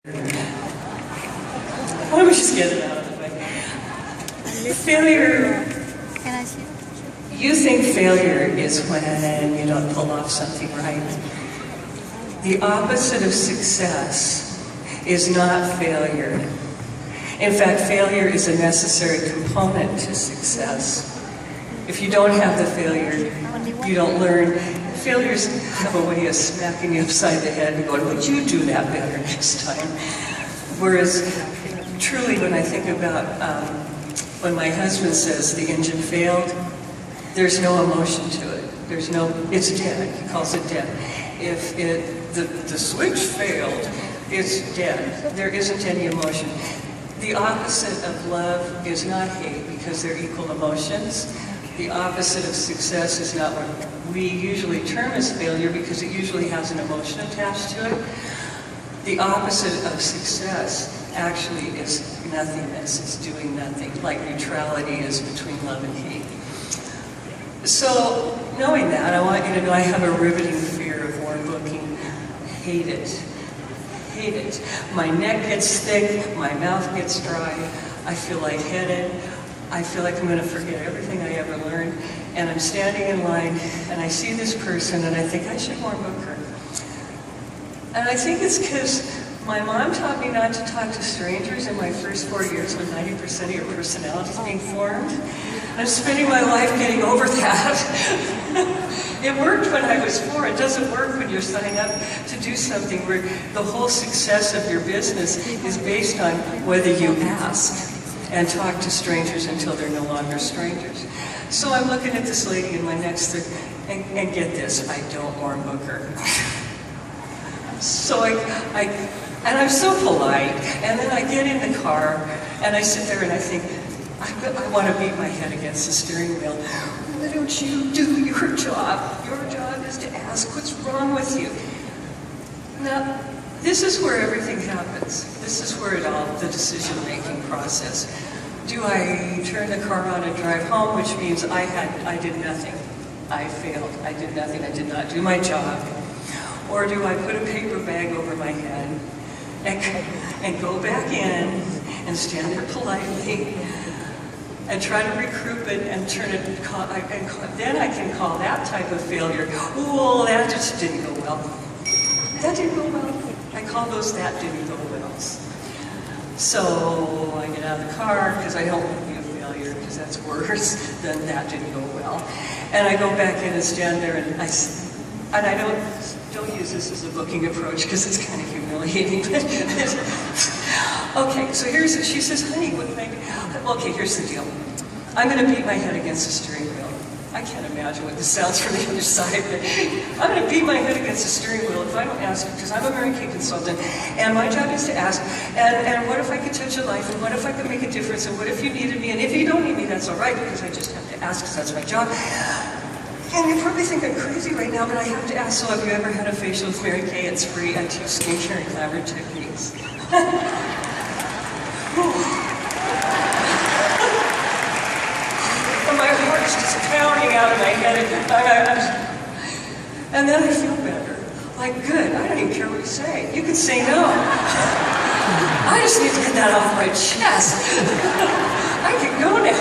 Why don't we just get it out of the way? Failure. You think failure is when you don't pull off something right. The opposite of success is not failure. In fact, failure is a necessary component to success. If you don't have the failure, you don't learn. Failures have a way of smacking you upside the head and going, would you do that better next time? Whereas, truly, when I think about when my husband says the engine failed, there's no emotion to it. It's dead. He calls it dead. If the switch failed, it's dead. There isn't any emotion. The opposite of love is not hate because they're equal emotions. The opposite of success is not what we usually term as failure because it usually has an emotion attached to it. The opposite of success actually is nothingness, is doing nothing, like neutrality is between love and hate. So, knowing that, I want you to know I have a riveting fear of warm booking. Hate it. Hate it. My neck gets thick, my mouth gets dry, I feel lightheaded, I feel like I'm going to forget everything I ever learned, and I'm standing in line, and I see this person, and I think I should warm book her. And I think it's because my mom taught me not to talk to strangers in my first 4 years when 90% of your personality is being formed. I'm spending my life getting over that. It worked when I was 4. It doesn't work when you're signing up to do something where the whole success of your business is based on whether you ask and talk to strangers until they're no longer strangers. So I'm looking at this lady in my next thing, and get this, I don't warm book her. So and I'm so polite, and then I get in the car, and I sit there and I think, I want to beat my head against the steering wheel. Why don't you do your job? Your job is to ask what's wrong with you. Now, this is where everything happens. This is where the decision-making process. Do I turn the car on and drive home, which means I did nothing. I failed. I did nothing. I did not do my job. Or do I put a paper bag over my head and go back in and stand there politely and try to recruit it and turn it, then I can call that type of failure, oh, that just didn't go well. That didn't go well. I call those that didn't go wells. So I get out of the car because I don't want to be a failure because that's worse than that didn't go well. And I go back in and stand there and I don't use this as a booking approach because it's kind of humiliating. Okay, so she says, honey, what can I do? Okay, here's the deal. I'm going to beat my head against the steering wheel. I can't imagine what this sounds from the other side, but I'm going to beat my head against the steering wheel if I don't ask, because I'm a Mary Kay consultant, and my job is to ask, and what if I could touch a life, and what if I could make a difference, and what if you needed me, and if you don't need me, that's all right, because I just have to ask, because that's my job. And you probably think I'm crazy right now, but I have to ask, so have you ever had a facial with Mary Kay? It's free. I teach skincare and glamour techniques. And my heart's just pounding out of my head. And then I feel better. Like, good, I don't even care what you say. You can say no. I just need to get that off my chest. I can go now.